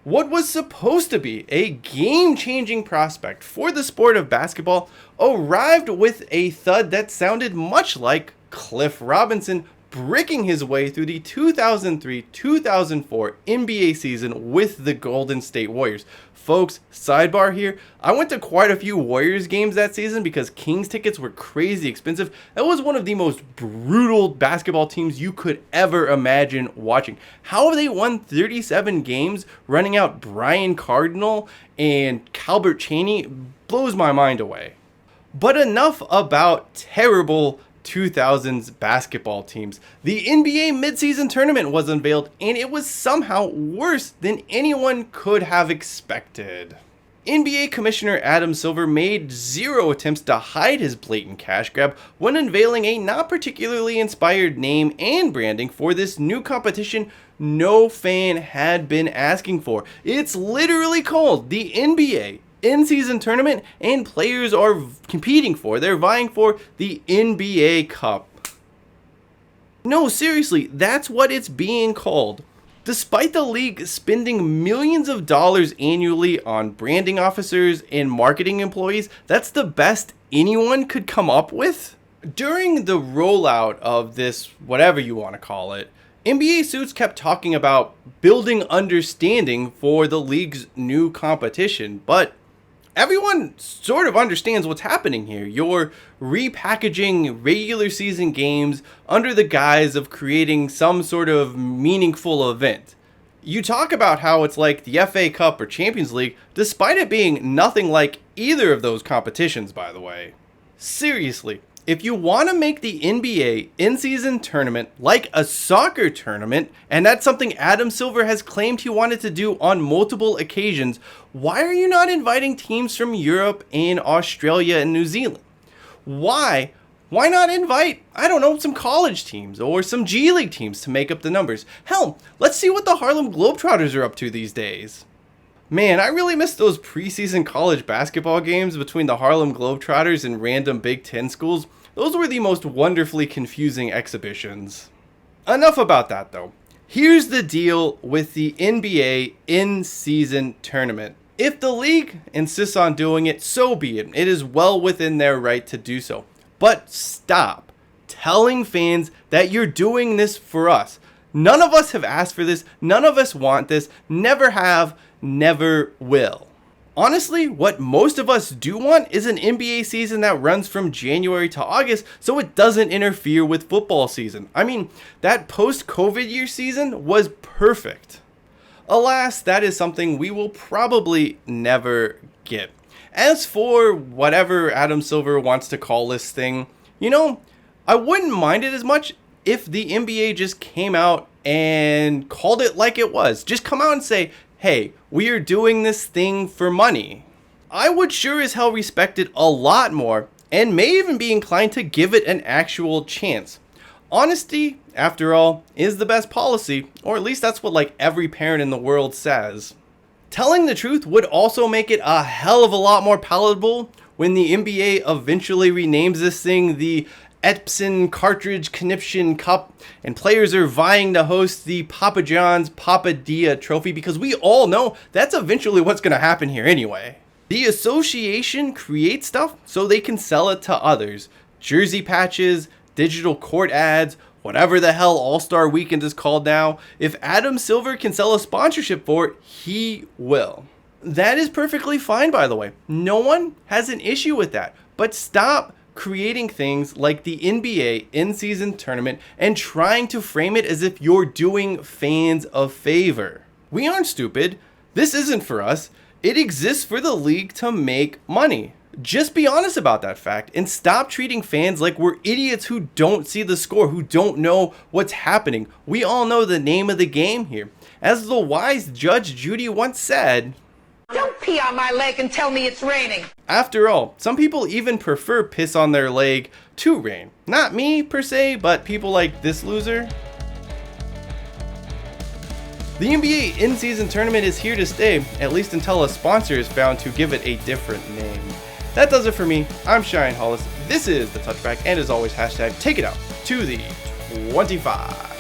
What was supposed to be a game-changing prospect for the sport of basketball arrived with a thud that sounded much like Cliff Robinson breaking his way through the 2003-2004 NBA season with the Golden State Warriors. Folks, sidebar here, I went to quite a few Warriors games that season because Kings tickets were crazy expensive. That was one of the most brutal basketball teams you could ever imagine watching. How they won 37 games running out Brian Cardinal and Calbert Chaney blows my mind away. But enough about terrible 2000s basketball teams. The NBA midseason tournament was unveiled and it was somehow worse than anyone could have expected. NBA Commissioner Adam Silver made zero attempts to hide his blatant cash grab when unveiling a not particularly inspired name and branding for this new competition no fan had been asking for. It's literally called the NBA in-season tournament, and players are they're vying for the NBA Cup. No, seriously, that's what it's being called. Despite the league spending millions of dollars annually on branding officers and marketing employees, that's the best anyone could come up with. During the rollout of this, whatever you want to call it, NBA suits kept talking about building understanding for the league's new competition, but everyone sort of understands what's happening here. You're repackaging regular season games under the guise of creating some sort of meaningful event. You talk about how it's like the FA Cup or Champions League, despite it being nothing like either of those competitions, by the way. Seriously, if you want to make the NBA in-season tournament like a soccer tournament, and that's something Adam Silver has claimed he wanted to do on multiple occasions, why are you not inviting teams from Europe and Australia and New Zealand? Why not invite, I don't know, some college teams or some G League teams to make up the numbers? Hell, let's see what the Harlem Globetrotters are up to these days. Man, I really miss those preseason college basketball games between the Harlem Globetrotters and random Big Ten schools. Those were the most wonderfully confusing exhibitions. Enough about that though. Here's the deal with the NBA in-season tournament. If the league insists on doing it, so be it. It is well within their right to do so. But stop telling fans that you're doing this for us. None of us have asked for this. None of us want this. Never have. Never will. Honestly, what most of us do want is an NBA season that runs from January to August so it doesn't interfere with football season. I mean, that post-COVID year season was perfect. Alas, that is something we will probably never get. As for whatever Adam Silver wants to call this thing, I wouldn't mind it as much if the NBA just came out and called it like it was. Just come out and say, hey, we are doing this thing for money. I would sure as hell respect it a lot more and may even be inclined to give it an actual chance. Honesty, after all, is the best policy, or at least that's what every parent in the world says. Telling the truth would also make it a hell of a lot more palatable when the NBA eventually renames this thing the Epson Cartridge Conniption Cup, and players are vying to host the Papa John's Papadilla Trophy, because we all know that's eventually what's going to happen here anyway. The association creates stuff so they can sell it to others. Jersey patches, digital court ads, whatever the hell All-Star Weekend is called now. If Adam Silver can sell a sponsorship for it, he will. That is perfectly fine, by the way. No one has an issue with that. But stop creating things like the NBA in-season tournament and trying to frame it as if you're doing fans a favor. We aren't stupid. This isn't for us. It exists for the league to make money. Just be honest about that fact and stop treating fans like we're idiots who don't see the score, who don't know what's happening. We all know the name of the game here. As the wise Judge Judy once said, "Don't pee on my leg and tell me it's raining." After all, some people even prefer piss on their leg to rain. Not me per se, but people like this loser. The NBA in-season tournament is here to stay, at least until a sponsor is found to give it a different name. That does it for me. I'm Cheyenne Hollis. This is the Touchback, and as always, hashtag take it out to the 25.